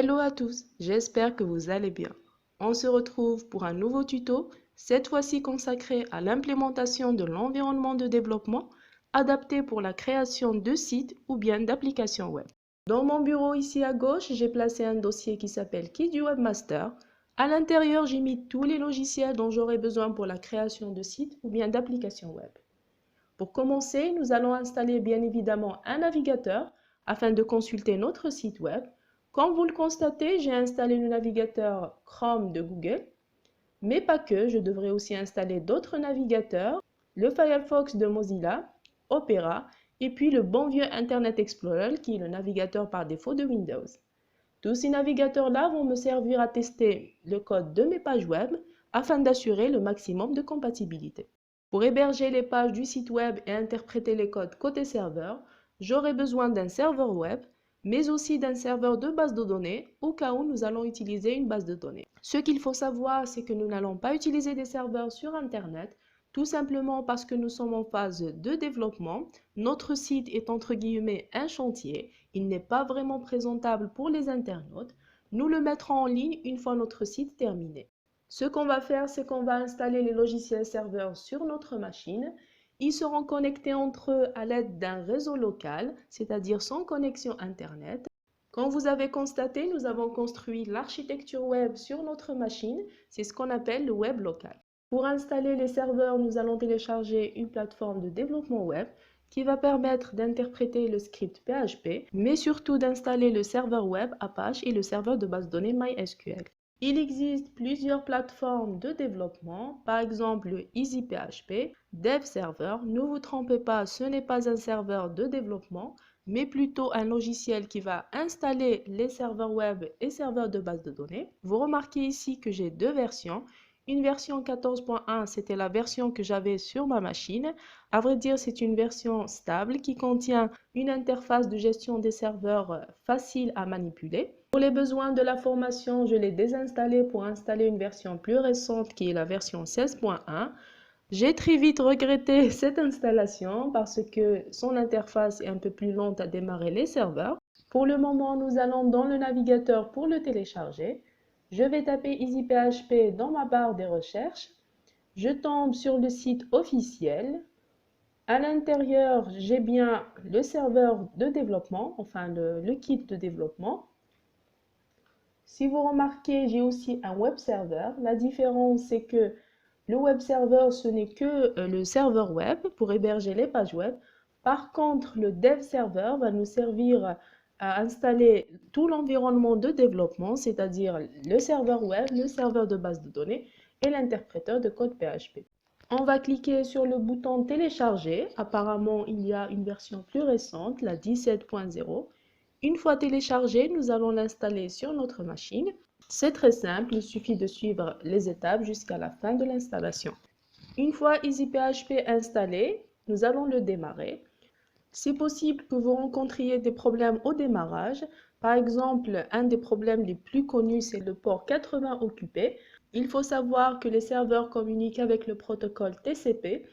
Hello à tous, j'espère que vous allez bien. On se retrouve pour un nouveau tuto, cette fois-ci consacré à l'implémentation de l'environnement de développement adapté pour la création de sites ou bien d'applications web. Dans mon bureau ici à gauche, j'ai placé un dossier qui s'appelle Kit du Webmaster. À l'intérieur, j'ai mis tous les logiciels dont j'aurai besoin pour la création de sites ou bien d'applications web. Pour commencer, nous allons installer bien évidemment un navigateur afin de consulter notre site web. Comme vous le constatez, j'ai installé le navigateur Chrome de Google, mais pas que, je devrais aussi installer d'autres navigateurs, le Firefox de Mozilla, Opera, et puis le bon vieux Internet Explorer qui est le navigateur par défaut de Windows. Tous ces navigateurs-là vont me servir à tester le code de mes pages web afin d'assurer le maximum de compatibilité. Pour héberger les pages du site web et interpréter les codes côté serveur, j'aurai besoin d'un serveur web, mais aussi d'un serveur de base de données au cas où nous allons utiliser une base de données. Ce qu'il faut savoir, c'est que nous n'allons pas utiliser des serveurs sur Internet, tout simplement parce que nous sommes en phase de développement. Notre site est entre guillemets un chantier, il n'est pas vraiment présentable pour les internautes. Nous le mettrons en ligne une fois notre site terminé. Ce qu'on va faire, c'est qu'on va installer les logiciels serveurs sur notre machine. Ils seront connectés entre eux à l'aide d'un réseau local, c'est-à-dire sans connexion Internet. Comme vous avez constaté, nous avons construit l'architecture web sur notre machine. C'est ce qu'on appelle le web local. Pour installer les serveurs, nous allons télécharger une plateforme de développement web qui va permettre d'interpréter le script PHP, mais surtout d'installer le serveur web Apache et le serveur de base de données MySQL. Il existe plusieurs plateformes de développement, par exemple EasyPHP, DevServer. Ne vous trompez pas, ce n'est pas un serveur de développement, mais plutôt un logiciel qui va installer les serveurs web et serveurs de base de données. Vous remarquez ici que j'ai deux versions. Une version 14.1, c'était la version que j'avais sur ma machine. À vrai dire, c'est une version stable qui contient une interface de gestion des serveurs facile à manipuler. Pour les besoins de la formation, je l'ai désinstallé pour installer une version plus récente qui est la version 16.1. J'ai très vite regretté cette installation parce que son interface est un peu plus lente à démarrer les serveurs. Pour le moment, nous allons dans le navigateur pour le télécharger. Je vais taper EasyPHP dans ma barre des recherches. Je tombe sur le site officiel. À l'intérieur, j'ai bien le serveur de développement, enfin le kit de développement. Si vous remarquez, j'ai aussi un web server. La différence, c'est que le web server, ce n'est que le serveur web pour héberger les pages web. Par contre, le dev server va nous servir à installer tout l'environnement de développement, c'est-à-dire le serveur web, le serveur de base de données et l'interpréteur de code PHP. On va cliquer sur le bouton télécharger. Apparemment, il y a une version plus récente, la 17.0. Une fois téléchargé, nous allons l'installer sur notre machine. C'est très simple, il suffit de suivre les étapes jusqu'à la fin de l'installation. Une fois EasyPHP installé, nous allons le démarrer. C'est possible que vous rencontriez des problèmes au démarrage. Par exemple, un des problèmes les plus connus, c'est le port 80 occupé. Il faut savoir que les serveurs communiquent avec le protocole TCP,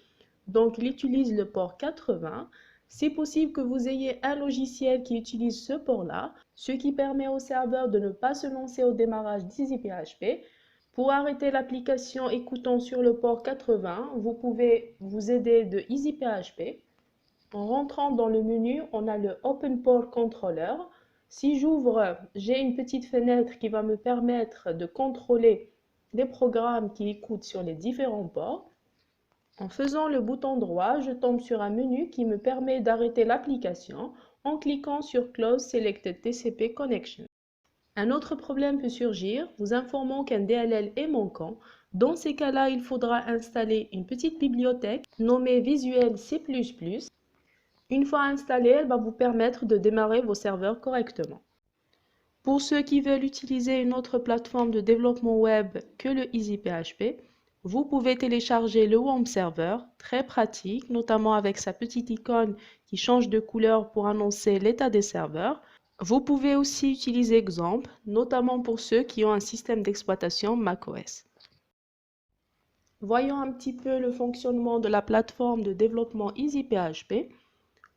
donc il utilise le port 80. C'est possible que vous ayez un logiciel qui utilise ce port-là, ce qui permet au serveur de ne pas se lancer au démarrage d'EasyPHP. Pour arrêter l'application écoutant sur le port 80, vous pouvez vous aider de EasyPHP. En rentrant dans le menu, on a le Open Port Controller. Si j'ouvre, j'ai une petite fenêtre qui va me permettre de contrôler les programmes qui écoutent sur les différents ports. En faisant le bouton droit, je tombe sur un menu qui me permet d'arrêter l'application en cliquant sur Close Selected TCP Connection. Un autre problème peut surgir, vous informant qu'un DLL est manquant. Dans ces cas-là, il faudra installer une petite bibliothèque nommée Visual C++. Une fois installée, elle va vous permettre de démarrer vos serveurs correctement. Pour ceux qui veulent utiliser une autre plateforme de développement web que le EasyPHP, vous pouvez télécharger le WAMP Server, très pratique, notamment avec sa petite icône qui change de couleur pour annoncer l'état des serveurs. Vous pouvez aussi utiliser XAMPP, notamment pour ceux qui ont un système d'exploitation macOS. Voyons un petit peu le fonctionnement de la plateforme de développement EasyPHP.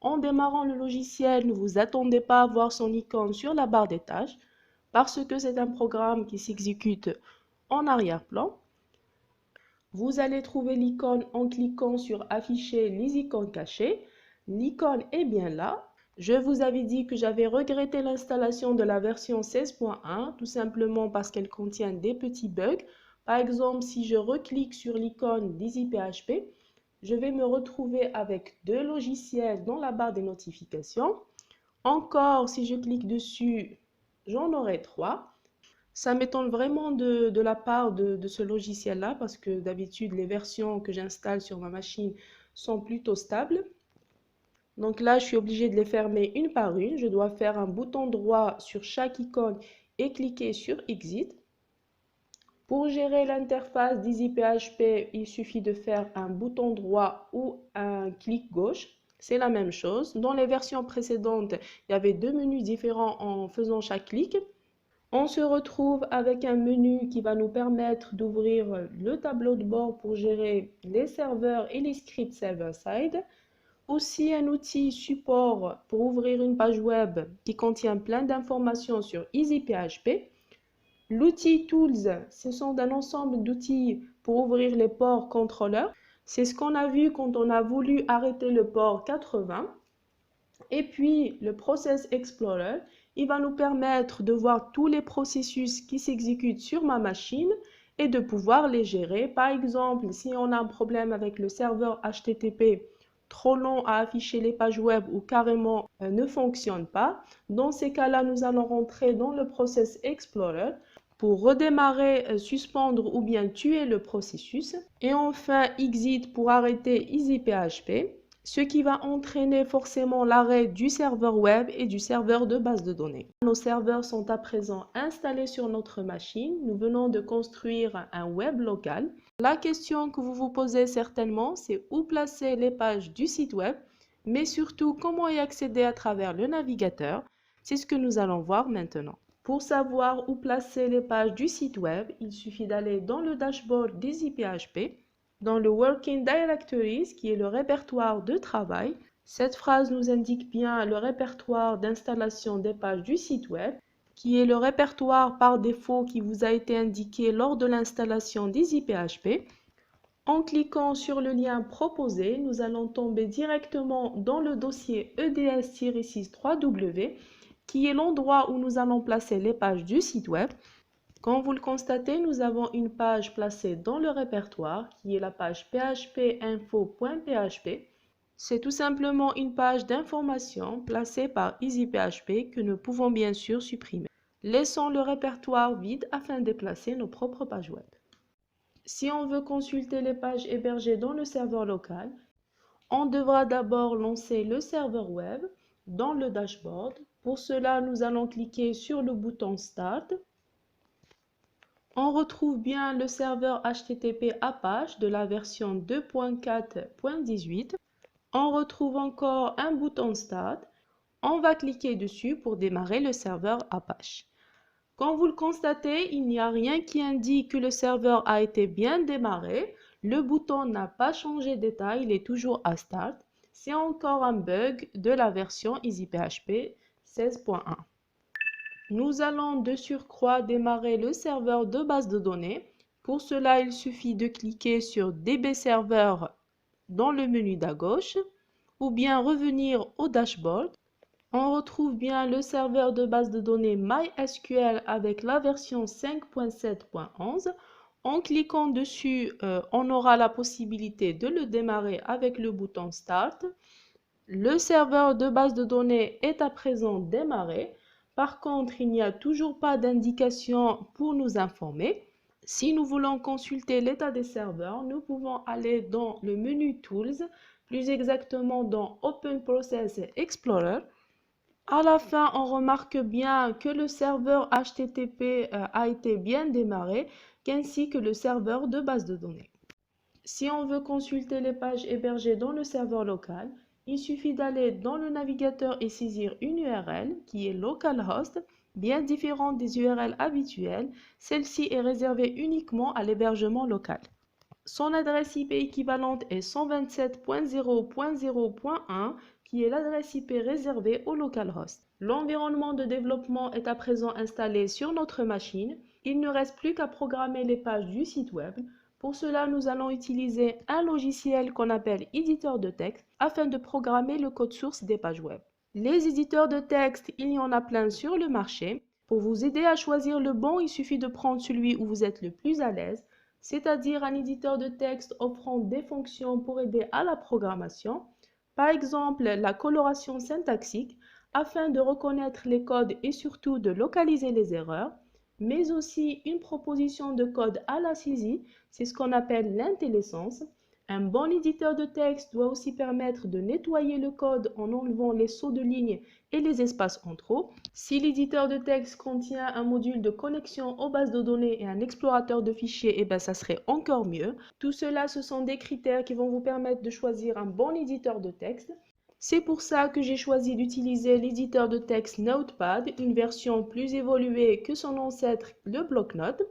En démarrant le logiciel, ne vous attendez pas à voir son icône sur la barre des tâches. parce que c'est un programme qui s'exécute en arrière-plan. Vous allez trouver l'icône en cliquant sur afficher les icônes cachées. L'icône est bien là. Je vous avais dit que j'avais regretté l'installation de la version 16.1, tout simplement parce qu'elle contient des petits bugs. Par exemple, si je reclique sur l'icône d'EasyPHP, je vais me retrouver avec deux logiciels dans la barre des notifications. Encore, si je clique dessus, j'en aurai trois. Ça m'étonne vraiment de la part de ce logiciel-là parce que d'habitude, les versions que j'installe sur ma machine sont plutôt stables. Donc là, je suis obligée de les fermer une par une. Je dois faire un bouton droit sur chaque icône et cliquer sur Exit. Pour gérer l'interface d'EasyPHP, il suffit de faire un bouton droit ou un clic gauche. C'est la même chose. Dans les versions précédentes, il y avait deux menus différents en faisant chaque clic. On se retrouve avec un menu qui va nous permettre d'ouvrir le tableau de bord pour gérer les serveurs et les scripts server-side. Aussi un outil support pour ouvrir une page web qui contient plein d'informations sur EasyPHP. L'outil Tools, ce sont un ensemble d'outils pour ouvrir les ports contrôleurs. C'est ce qu'on a vu quand on a voulu arrêter le port 80. Et puis le Process Explorer, il va nous permettre de voir tous les processus qui s'exécutent sur ma machine et de pouvoir les gérer. Par exemple, si on a un problème avec le serveur HTTP trop long à afficher les pages web ou carrément ne fonctionne pas, dans ces cas-là, nous allons rentrer dans le Process Explorer pour redémarrer, suspendre ou bien tuer le processus. Et enfin, Exit pour arrêter EasyPHP, ce qui va entraîner forcément l'arrêt du serveur web et du serveur de base de données. Nos serveurs sont à présent installés sur notre machine. Nous venons de construire un web local. La question que vous vous posez certainement, c'est où placer les pages du site web, mais surtout comment y accéder à travers le navigateur. C'est ce que nous allons voir maintenant. Pour savoir où placer les pages du site web, il suffit d'aller dans le dashboard d'EasyPHP, dans le Working Directories, qui est le répertoire de travail. Cette phrase nous indique bien le répertoire d'installation des pages du site web, qui est le répertoire par défaut qui vous a été indiqué lors de l'installation d'EasyPHP. En cliquant sur le lien proposé, nous allons tomber directement dans le dossier EDS-63W, qui est l'endroit où nous allons placer les pages du site web. Comme vous le constatez, nous avons une page placée dans le répertoire qui est la page phpinfo.php. C'est tout simplement une page d'information placée par EasyPHP que nous pouvons bien sûr supprimer. Laissons le répertoire vide afin de placer nos propres pages web. Si on veut consulter les pages hébergées dans le serveur local, on devra d'abord lancer le serveur web dans le dashboard. Pour cela, nous allons cliquer sur le bouton Start. On retrouve bien le serveur HTTP Apache de la version 2.4.18. On retrouve encore un bouton Start. On va cliquer dessus pour démarrer le serveur Apache. Comme vous le constatez, il n'y a rien qui indique que le serveur a été bien démarré. Le bouton n'a pas changé d'état, il est toujours à Start. C'est encore un bug de la version EasyPHP 16.1. Nous allons de surcroît démarrer le serveur de base de données. Pour cela, il suffit de cliquer sur DB Server dans le menu d'à gauche ou bien revenir au dashboard. On retrouve bien le serveur de base de données MySQL avec la version 5.7.11. En cliquant dessus, on aura la possibilité de le démarrer avec le bouton Start. Le serveur de base de données est à présent démarré. Par contre, il n'y a toujours pas d'indication pour nous informer. Si nous voulons consulter l'état des serveurs, nous pouvons aller dans le menu Tools, plus exactement dans Open Process Explorer. À la fin, on remarque bien que le serveur HTTP a été bien démarré, qu'ainsi que le serveur de base de données. Si on veut consulter les pages hébergées dans le serveur local, il suffit d'aller dans le navigateur et saisir une URL qui est localhost, bien différente des URL habituelles. Celle-ci est réservée uniquement à l'hébergement local. Son adresse IP équivalente est 127.0.0.1 qui est l'adresse IP réservée au localhost. L'environnement de développement est à présent installé sur notre machine. Il ne reste plus qu'à programmer les pages du site web. Pour cela, nous allons utiliser un logiciel qu'on appelle éditeur de texte afin de programmer le code source des pages web. Les éditeurs de texte, il y en a plein sur le marché. Pour vous aider à choisir le bon, il suffit de prendre celui où vous êtes le plus à l'aise, c'est-à-dire un éditeur de texte offrant des fonctions pour aider à la programmation. Par exemple, la coloration syntaxique afin de reconnaître les codes et surtout de localiser les erreurs, mais aussi une proposition de code à la saisie, c'est ce qu'on appelle l'intelligence. Un bon éditeur de texte doit aussi permettre de nettoyer le code en enlevant les sauts de ligne et les espaces en trop. Si l'éditeur de texte contient un module de connexion aux bases de données et un explorateur de fichiers, ça serait encore mieux. Tout cela, ce sont des critères qui vont vous permettre de choisir un bon éditeur de texte. C'est pour ça que j'ai choisi d'utiliser l'éditeur de texte Notepad, une version plus évoluée que son ancêtre, le bloc-notes.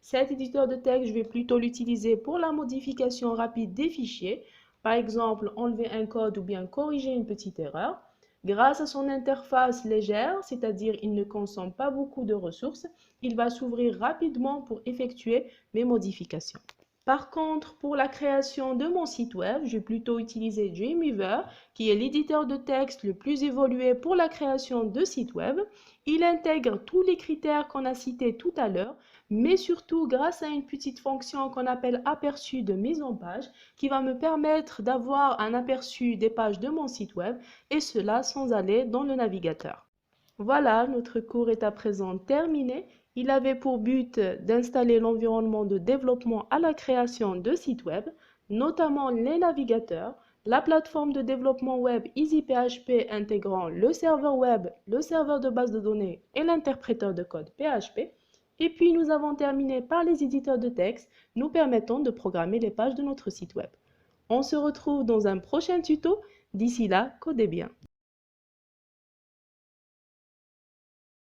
Cet éditeur de texte, je vais plutôt l'utiliser pour la modification rapide des fichiers, par exemple enlever un code ou bien corriger une petite erreur. Grâce à son interface légère, c'est-à-dire il ne consomme pas beaucoup de ressources, il va s'ouvrir rapidement pour effectuer mes modifications. Par contre, pour la création de mon site web, je vais plutôt utiliser Dreamweaver, qui est l'éditeur de texte le plus évolué pour la création de sites web. Il intègre tous les critères qu'on a cités tout à l'heure, mais surtout grâce à une petite fonction qu'on appelle aperçu de mise en page, qui va me permettre d'avoir un aperçu des pages de mon site web, et cela sans aller dans le navigateur. Voilà, notre cours est à présent terminé. Il avait pour but d'installer l'environnement de développement à la création de sites web, notamment les navigateurs, la plateforme de développement web EasyPHP intégrant le serveur web, le serveur de base de données et l'interpréteur de code PHP. Et puis nous avons terminé par les éditeurs de texte nous permettant de programmer les pages de notre site web. On se retrouve dans un prochain tuto. D'ici là, codez bien.